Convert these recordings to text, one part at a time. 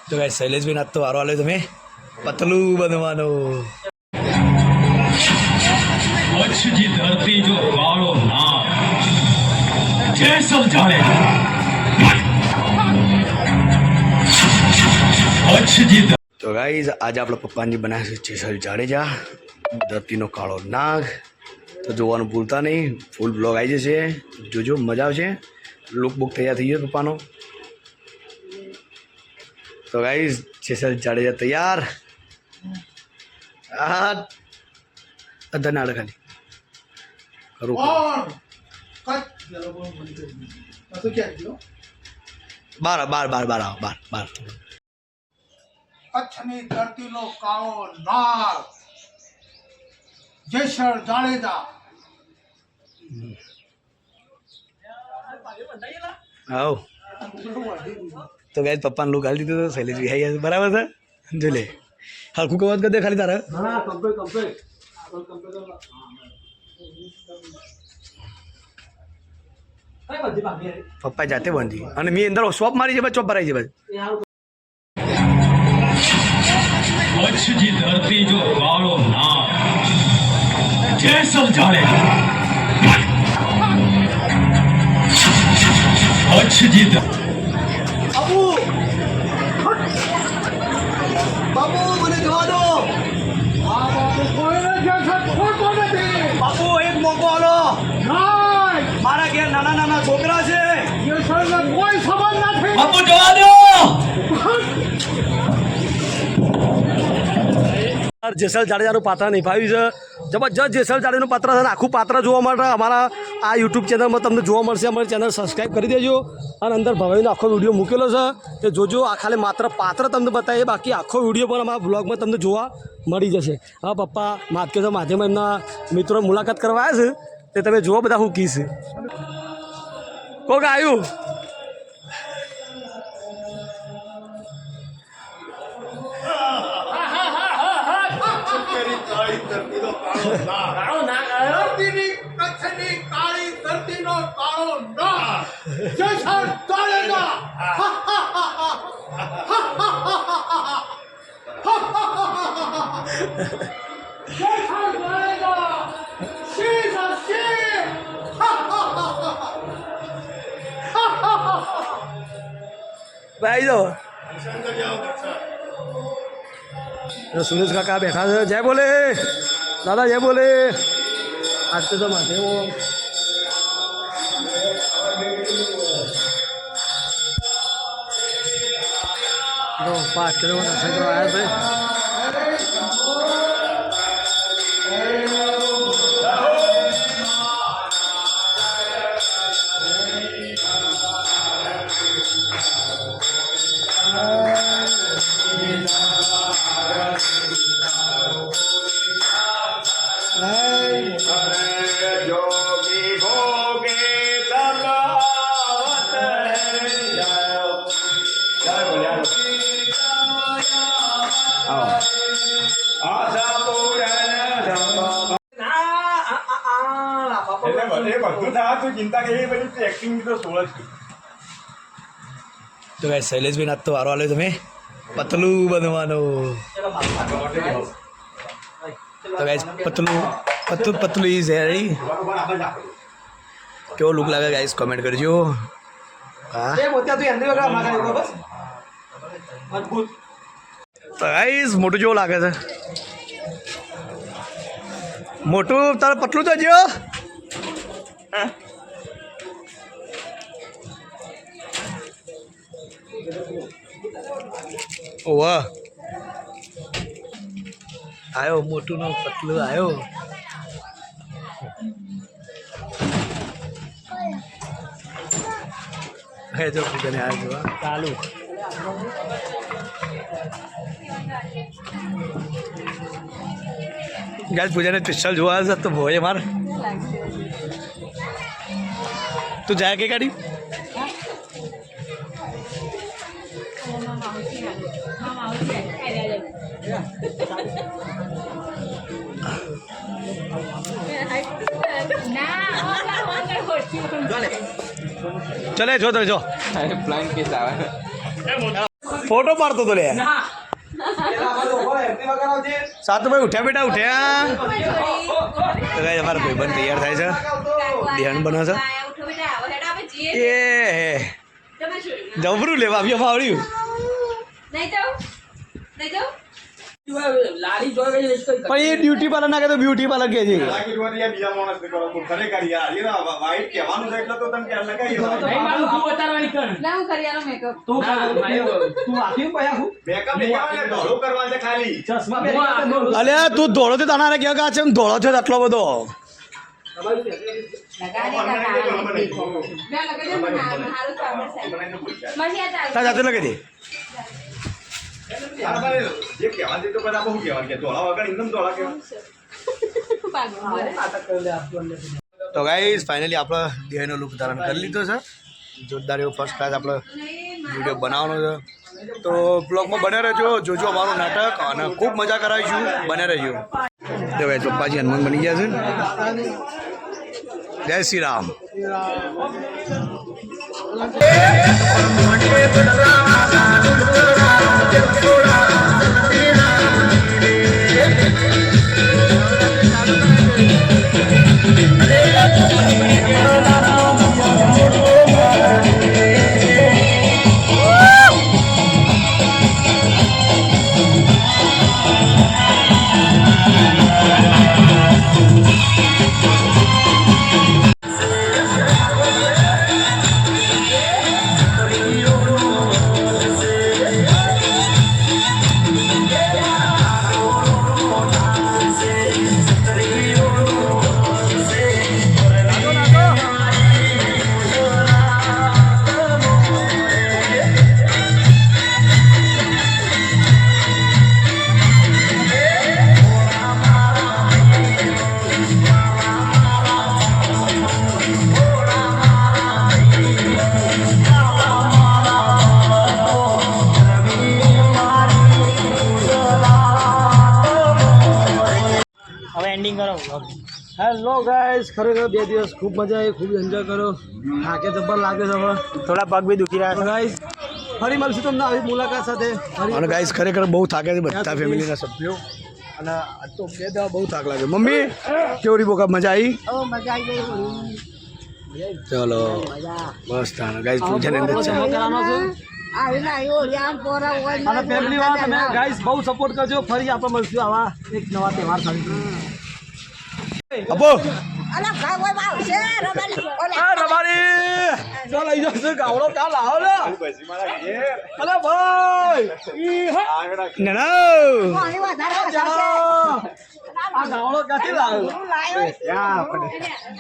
તો ગાઈસ શૈલેષભાઈ ના તો વારો આલે તમે પતલું બનવાનો कच्छ की धरती जो कालो नाग जैसल जाड़ेजा कच्छ की તો ગાઈસ આજે આપણા પપ્પાની બનાવે છે જેસલ જાડેજા ધરતીનો કાળો નાગ તો જોવાનું ભૂલતા નહીં ફૂલ બ્લોગ આવી જશે જોજો મજા આવશે લુક બુક તૈયાર થઈ ગયો પપ્પાનો તો ગાઈસ જેસલ જાડેજા તૈયાર આ અધનાળ ખાલી કરું બાર બાર બાર બાર આવો બાર બાર કચ્છની ધરતીનો કાળો નાગ જેસલ જાડેજા આવો તો ગાઈસ પપ્પાને લુક હાલી દીધું શૈલેષ વિહાઈ બરાબર છે જો લે હરખું કવત કરી દે ખાલી તારે પપ્પા જાતે બાંધી અને મેં અંદર શોપ મારી છે ચોપ ભરાઈ છે બસ कच्छ की धरती जो कालो नाग जैसल जाड़ेजा कच्छ की બાપુ મને જવા દો બાપુ એક મોકો આલો મારા ઘેર નાના નાના છોકરા છે કોઈ સંબંધ નથી बापू जवा दो જેસલ જાડેજાનું પાત્ર નિભાવ્યું છે જબરજસ્ત જેસલ જાડેજાનું પાત્ર છે આખું પાત્ર જોવા માટે અમારા આ યુટ્યુબ ચેનલમાં તમને જોવા મળશે અમારી ચેનલ સબસ્ક્રાઈબ કરી દેજો અને અંદર ભવાઈનો આખો વિડીયો મૂકેલો છે એ જોજો આ ખાલી માત્ર પાત્ર તમને બતાવીએ બાકી આખો વિડીયો પણ અમારા બ્લોગમાં તમને જોવા મળી જશે હા પપ્પા માધ્યમ માધ્યમ એમના મિત્રોની મુલાકાત કરવા આવ્યા છે તે તમે જુઓ બધા હું કીશ કોક આવ્યું કચ્છની કાળી ધરતીનો કાળો નાગ જેસલ જાડેજા જેસલ જાડેજા શીશ ભાઈ જો સુરેશ કાકા બેઠા છે જય બોલે દાદા જય બોલે આજ તો માથે પાંચ કિલોમીટર દર્શન કરવા આવ્યા તો ગાઈસ શૈલેષભાઈ ના તો વારો આલે તમે પતલું બનવાનો તો ગાઈસ પતલું ઇઝ રેડી કેવો લુક લાગે ગાઈસ કમેન્ટ કરજો હા તો ગાઈસ મોટું જેવું લાગે છે મોટું તારે પતલું તો જો વાહ આવ્યો મોટું નો પતલું આવ્યો હે જો પૂજાને આવ્યો જો ચાલુ ગાઈસ પૂજાને સ્પેશિયલ જોવા છે તો ભોય માર તું જાય કે ગાડી ચલે જો તો જો ફ્લાઇંગ કેસ આવે ફોટો પાડતો તો લે સાતુભાઈ ઉઠ્યા બેટા ઉઠ્યા તો ગાઈસ અમારા ભાઈબંધ તૈયાર થાય છે ધ્યાન બને છે એ જબરું લેવા આવ્યો આવડ્યું પણ એ ડ્યુટી પાર્લર ના કે તો બ્યુટી પાર્લર કે છે અલ્યા તું ધોળો તો તાના ક્યાં કા છે ધોળો છે આટલો બધો તા જાતે લગાવી દે તો ગાઈસ ફાઇનલી આપણે દેહનો લુક ધારણ કરી લીધો છે જોરદાર એવો ફર્સ્ટ ક્લાસ આપણે વિડીયો બનાવવાનો છે તો બ્લોગમાં બને રહેજો જોજો અમારું નાટક અને ખૂબ મજા કરાવીશું બને રહેજો તો ગાઈસ પપ્પાજી હનુમાન બની ગયા છે જય શ્રી રામ હેલો ગાઈસ ખરેખર 2 દિવસ ખૂબ મજા આવી ખૂબ એન્જોય કરો થાકે જબર લાગે છે હવે થોડા પગ બી દુખી રહ્યા છે ગાઈસ ફરી મળશું તમને આવી મુલાકાત સાથે અને ગાઈસ ખરેખર બહુ થાકે છે બધા ફેમિલીના સભ્યો અને આજ તો 2 દવા બહુ થાક લાગે મમ્મી કેવડી બોકા મજા આવી ચલો બસ તાને ગાઈસ પૂછે ને અંદર છે અને ફેમિલી વાળા તમે ગાઈસ બહુ સપોર્ટ કરજો ફરી આપણે મળશું આવા એક નવા તહેવાર સાથે અબો રબારી ચાલ લઈ જશે ગાવડો કાલ આવો ને અલે ભાઈ આ ગાવડો ક્યાંથી લાવ્યો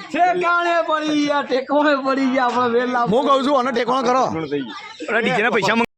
ઠેકાણે પડી ગયા ટેકોણે પડી ગયા આપણે વેલા હું કહું છું અને ટેકોણો કરો ડીજે ના પૈસા